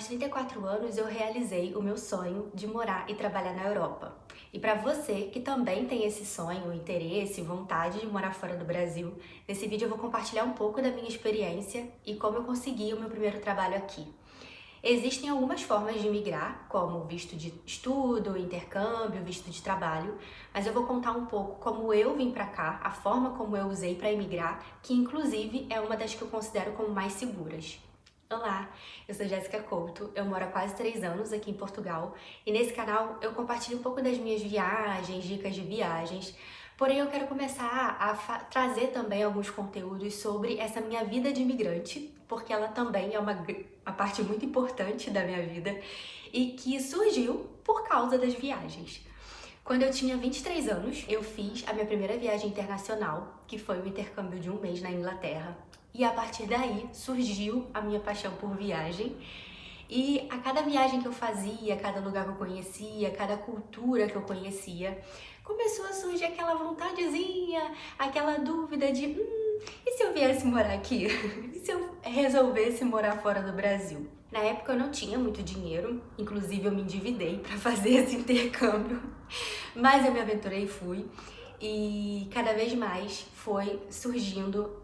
Aos 34 anos, eu realizei o meu sonho de morar e trabalhar na Europa. E para você que também tem esse sonho, interesse, vontade de morar fora do Brasil, nesse vídeo eu vou compartilhar um pouco da minha experiência e como eu consegui o meu primeiro trabalho aqui. Existem algumas formas de migrar, como visto de estudo, intercâmbio, visto de trabalho, mas eu vou contar um pouco como eu vim para cá, a forma como eu usei para emigrar, que inclusive é uma das que eu considero como mais seguras. Olá, eu sou Jéssica Couto, eu moro há quase 3 anos aqui em Portugal e nesse canal eu compartilho um pouco das minhas viagens, dicas de viagens, porém eu quero começar a trazer também alguns conteúdos sobre essa minha vida de imigrante, porque ela também é uma parte muito importante da minha vida e que surgiu por causa das viagens. Quando eu tinha 23 anos, eu fiz a minha primeira viagem internacional, que foi um intercâmbio de 1 mês na Inglaterra. E a partir daí surgiu a minha paixão por viagem. E a cada viagem que eu fazia, cada lugar que eu conhecia, cada cultura que eu conhecia, começou a surgir aquela vontadezinha, aquela dúvida de e se eu viesse morar aqui? E se eu resolvesse morar fora do Brasil? Na época eu não tinha muito dinheiro, inclusive eu me endividei para fazer esse intercâmbio, mas eu me aventurei e fui. E cada vez mais foi surgindo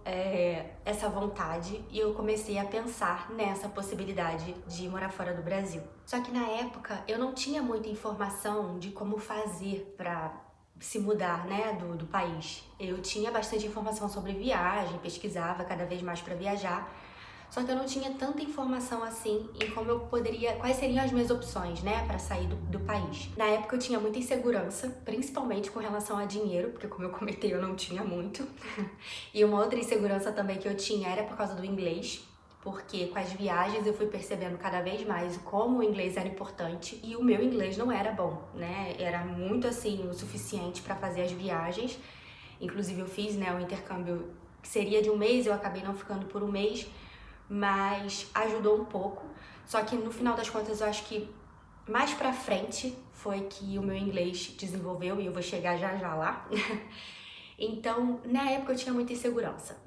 essa vontade e eu comecei a pensar nessa possibilidade de morar fora do Brasil. Só que na época eu não tinha muita informação de como fazer para se mudar, né, do país. Eu tinha bastante informação sobre viagem, pesquisava cada vez mais para viajar, só que eu não tinha tanta informação assim em como eu poderia, quais seriam as minhas opções, né, para sair do país. Na época eu tinha muita insegurança, principalmente com relação a dinheiro, porque como eu comentei, eu não tinha muito. E uma outra insegurança também que eu tinha era por causa do inglês, porque com as viagens eu fui percebendo cada vez mais como o inglês era importante e o meu inglês não era bom, né? Era muito assim o suficiente para fazer as viagens. Inclusive eu fiz, né, o intercâmbio que seria de 1 mês, eu acabei não ficando por 1 mês, mas ajudou um pouco. Só que no final das contas eu acho que mais pra frente foi que o meu inglês desenvolveu e eu vou chegar já já lá. Então, na época eu tinha muita insegurança.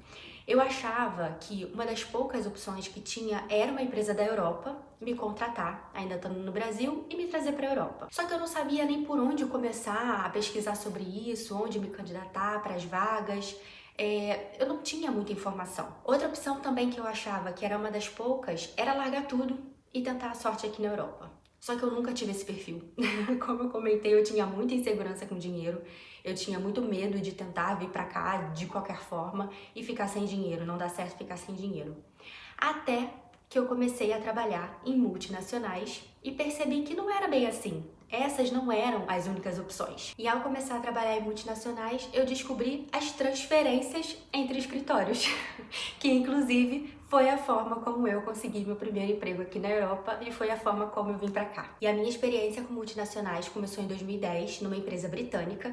Eu achava que uma das poucas opções que tinha era uma empresa da Europa me contratar, ainda estando no Brasil, e me trazer para a Europa. Só que eu não sabia nem por onde começar a pesquisar sobre isso, onde me candidatar para as vagas. Eu não tinha muita informação. Outra opção também que eu achava que era uma das poucas era largar tudo e tentar a sorte aqui na Europa. Só que eu nunca tive esse perfil. Como eu comentei, eu tinha muita insegurança com dinheiro, eu tinha muito medo de tentar vir pra cá de qualquer forma e ficar sem dinheiro, não dá certo ficar sem dinheiro. Até que eu comecei a trabalhar em multinacionais e percebi que não era bem assim. Essas não eram as únicas opções. E ao começar a trabalhar em multinacionais, eu descobri as transferências entre escritórios, que inclusive foi a forma como eu consegui meu primeiro emprego aqui na Europa e foi a forma como eu vim pra cá. E a minha experiência com multinacionais começou em 2010, numa empresa britânica.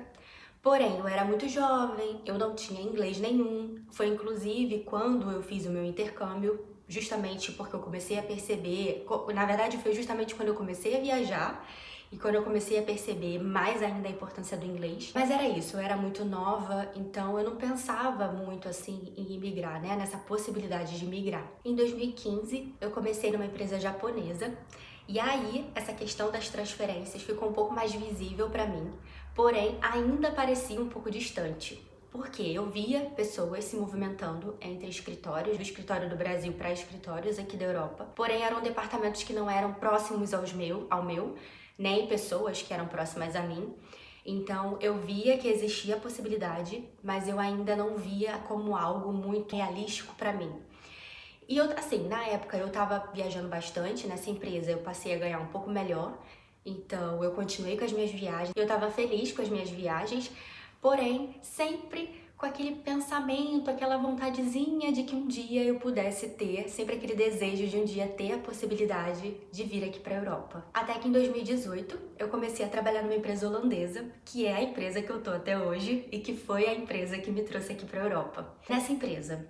Porém, eu era muito jovem, eu não tinha inglês nenhum. Foi inclusive quando eu fiz o meu intercâmbio, justamente porque eu comecei a perceber, na verdade foi justamente quando eu comecei a viajar e quando eu comecei a perceber mais ainda a importância do inglês. Mas era isso, eu era muito nova, então eu não pensava muito assim em imigrar, né, nessa possibilidade de migrar. Em 2015, eu comecei numa empresa japonesa e aí essa questão das transferências ficou um pouco mais visível para mim, porém ainda parecia um pouco distante. Porque eu via pessoas se movimentando entre escritórios, do escritório do Brasil para escritórios aqui da Europa, porém eram departamentos que não eram próximos ao meu, nem pessoas que eram próximas a mim. Então eu via que existia a possibilidade, mas eu ainda não via como algo muito realístico para mim. E assim, na época eu tava viajando bastante nessa empresa, eu passei a ganhar um pouco melhor, então eu continuei com as minhas viagens, eu tava feliz com as minhas viagens, porém sempre com aquele pensamento, aquela vontadezinha de que um dia eu pudesse ter, sempre aquele desejo de um dia ter a possibilidade de vir aqui para a Europa. Até que em 2018 eu comecei a trabalhar numa empresa holandesa, que é a empresa que eu tô até hoje e que foi a empresa que me trouxe aqui para a Europa. Nessa empresa,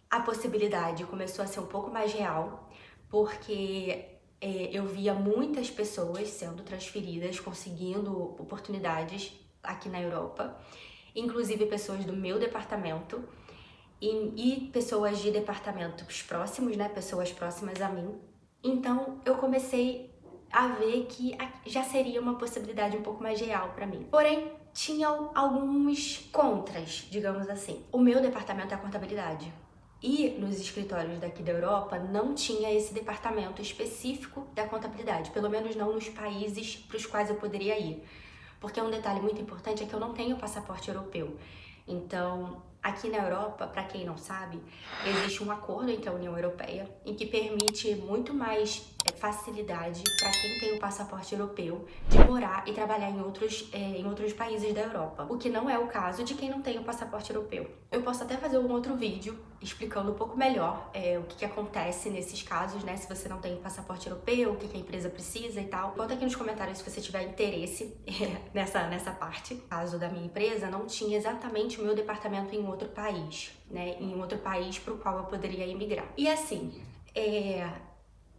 a possibilidade começou a ser um pouco mais real, porque eu via muitas pessoas sendo transferidas, conseguindo oportunidades aqui na Europa, inclusive pessoas do meu departamento e pessoas de departamentos próximos, né, pessoas próximas a mim. Então eu comecei a ver que já seria uma possibilidade um pouco mais real para mim. Porém, tinham alguns contras, digamos assim. O meu departamento é a contabilidade. E nos escritórios daqui da Europa não tinha esse departamento específico da contabilidade, pelo menos não nos países para os quais eu poderia ir. Porque um detalhe muito importante é que eu não tenho passaporte europeu. Então, aqui na Europa, para quem não sabe, existe um acordo entre a União Europeia em que permite muito mais facilidade para quem tem o passaporte europeu de morar e trabalhar em outros países da Europa, o que não é o caso de quem não tem o passaporte europeu. Eu posso até fazer um outro vídeo explicando um pouco melhor o que acontece nesses casos, né? Se você não tem o passaporte europeu, o que a empresa precisa e tal. Conta aqui nos comentários se você tiver interesse nessa parte. No caso da minha empresa, não tinha exatamente o meu departamento em outro país, né? Em outro país para o qual eu poderia emigrar. E assim,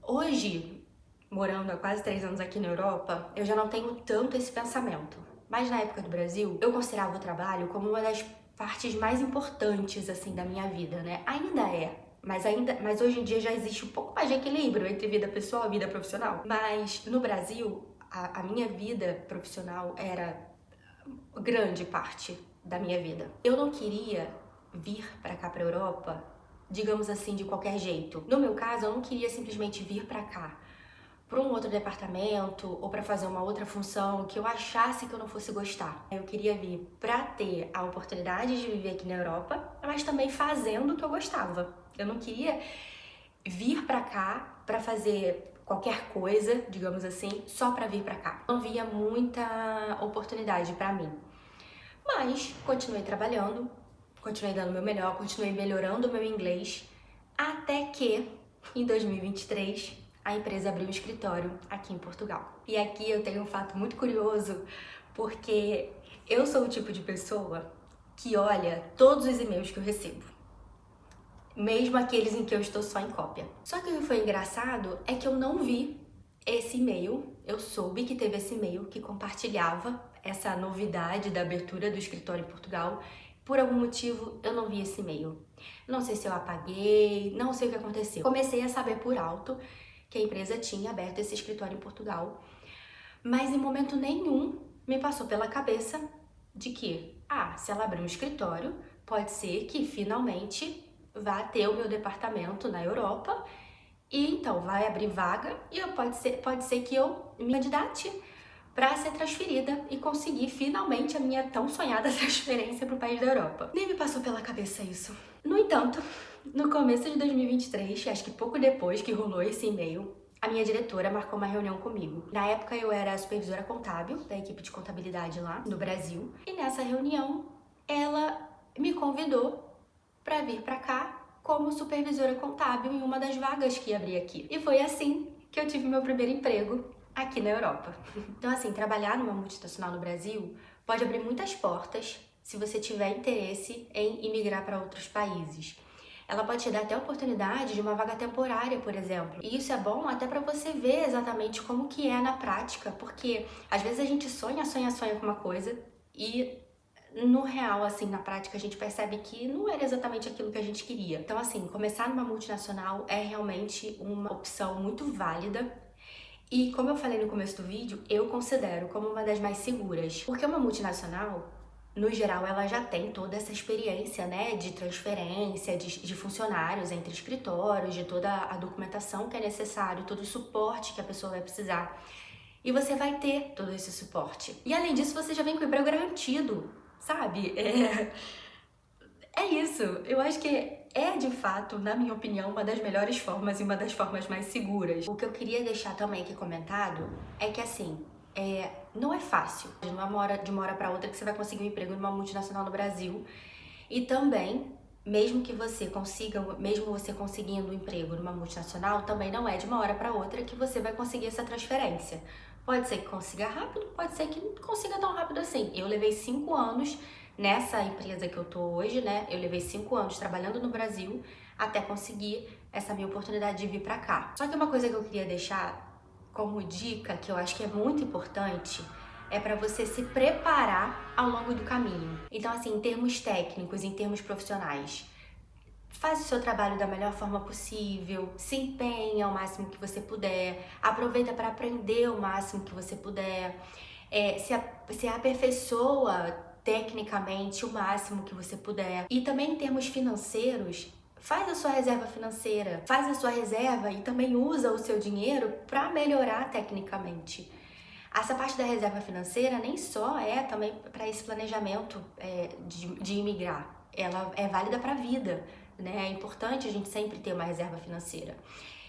hoje, morando há quase 3 anos aqui na Europa, eu já não tenho tanto esse pensamento. Mas na época do Brasil, eu considerava o trabalho como uma das partes mais importantes, assim, da minha vida, né? Ainda é. Mas hoje em dia já existe um pouco mais de equilíbrio entre vida pessoal e vida profissional. Mas no Brasil, a minha vida profissional era grande parte da minha vida. Eu não queria vir para cá, para Europa, digamos assim, de qualquer jeito. No meu caso, eu não queria simplesmente vir para cá para um outro departamento ou para fazer uma outra função que eu achasse que eu não fosse gostar. Eu queria vir para ter a oportunidade de viver aqui na Europa, mas também fazendo o que eu gostava. Eu não queria vir para cá para fazer qualquer coisa, digamos assim, só para vir para cá. Não via muita oportunidade para mim. Mas continuei trabalhando, continuei dando o meu melhor, continuei melhorando o meu inglês, até que em 2023 a empresa abriu um escritório aqui em Portugal. E aqui eu tenho um fato muito curioso, porque eu sou o tipo de pessoa que olha todos os e-mails que eu recebo, mesmo aqueles em que eu estou só em cópia. Só que o que foi engraçado é que eu não vi esse e-mail, eu soube que teve esse e-mail que compartilhava essa novidade da abertura do escritório em Portugal. Por algum motivo, eu não vi esse e-mail. Não sei se eu apaguei, não sei o que aconteceu. Comecei a saber por alto que a empresa tinha aberto esse escritório em Portugal, mas em momento nenhum me passou pela cabeça de que, se ela abrir um escritório, pode ser que finalmente vá ter o meu departamento na Europa e então vai abrir vaga e pode ser que eu me candidate para ser transferida e conseguir finalmente a minha tão sonhada transferência para o país da Europa. Nem me passou pela cabeça isso. No entanto, no começo de 2023, acho que pouco depois que rolou esse e-mail, a minha diretora marcou uma reunião comigo. Na época eu era a supervisora contábil da equipe de contabilidade lá no Brasil, e nessa reunião ela me convidou para vir para cá como supervisora contábil em uma das vagas que ia abrir aqui. E foi assim que eu tive meu primeiro emprego aqui na Europa. Então assim, trabalhar numa multinacional no Brasil pode abrir muitas portas se você tiver interesse em imigrar para outros países. Ela pode te dar até a oportunidade de uma vaga temporária, por exemplo. E isso é bom até para você ver exatamente como que é na prática, porque às vezes a gente sonha com uma coisa e no real, assim, na prática, a gente percebe que não era exatamente aquilo que a gente queria. Então, assim, começar numa multinacional é realmente uma opção muito válida. E como eu falei no começo do vídeo, eu considero como uma das mais seguras. Porque uma multinacional, no geral, ela já tem toda essa experiência, né, de transferência, de funcionários entre escritórios, de toda a documentação que é necessário, todo o suporte que a pessoa vai precisar. E você vai ter todo esse suporte. E além disso, você já vem com o emprego garantido, sabe? É isso. Eu acho que é, de fato, na minha opinião, uma das melhores formas e uma das formas mais seguras. O que eu queria deixar também aqui comentado é que, assim, não é fácil. Não é de uma hora para outra que você vai conseguir um emprego numa multinacional no Brasil. E também, mesmo você conseguindo um emprego numa multinacional, também não é de uma hora para outra que você vai conseguir essa transferência. Pode ser que consiga rápido, pode ser que não consiga tão rápido assim. Eu levei 5 anos nessa empresa que eu tô hoje, né? Eu levei 5 anos trabalhando no Brasil até conseguir essa minha oportunidade de vir pra cá. Só que uma coisa que eu queria deixar como dica, que eu acho que é muito importante, é para você se preparar ao longo do caminho. Então, assim, em termos técnicos, em termos profissionais, Faz o seu trabalho da melhor forma possível, se empenha o máximo que você puder, aproveita para aprender o máximo que você puder, se aperfeiçoa tecnicamente o máximo que você puder. E também em termos financeiros, faz a sua reserva financeira, faz a sua reserva e também usa o seu dinheiro para melhorar tecnicamente. Essa parte da reserva financeira nem só é também para esse planejamento de imigrar, ela é válida para a vida, né? É importante a gente sempre ter uma reserva financeira.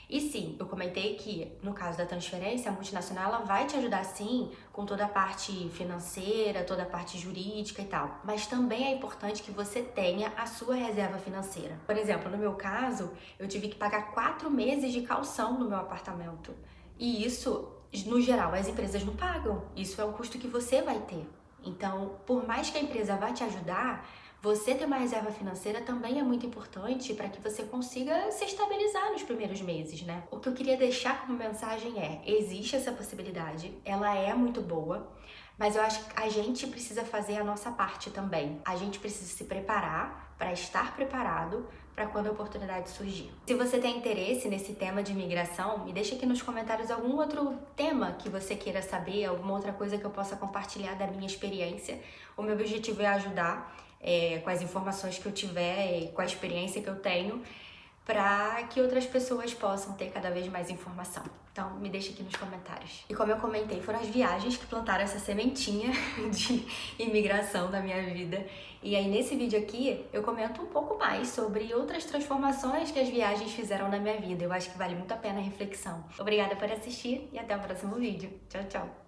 E sim, eu comentei que no caso da transferência, a multinacional ela vai te ajudar sim com toda a parte financeira, toda a parte jurídica e tal, mas também é importante que você tenha a sua reserva financeira. Por exemplo, no meu caso, eu tive que pagar 4 meses de caução no meu apartamento. E isso, no geral, as empresas não pagam. Isso é um custo que você vai ter. Então, por mais que a empresa vá te ajudar, você ter uma reserva financeira também é muito importante para que você consiga se estabilizar nos primeiros meses, né? O que eu queria deixar como mensagem é: existe essa possibilidade, ela é muito boa, mas eu acho que a gente precisa fazer a nossa parte também. A gente precisa se preparar para estar preparado para quando a oportunidade surgir. Se você tem interesse nesse tema de imigração, me deixa aqui nos comentários algum outro tema que você queira saber, alguma outra coisa que eu possa compartilhar da minha experiência. O meu objetivo é ajudar com as informações que eu tiver e com a experiência que eu tenho, para que outras pessoas possam ter cada vez mais informação. Então, me deixa aqui nos comentários. E como eu comentei, foram as viagens que plantaram essa sementinha de imigração na minha vida. E aí, nesse vídeo aqui, eu comento um pouco mais sobre outras transformações que as viagens fizeram na minha vida. Eu acho que vale muito a pena a reflexão. Obrigada por assistir e até o próximo vídeo. Tchau, tchau!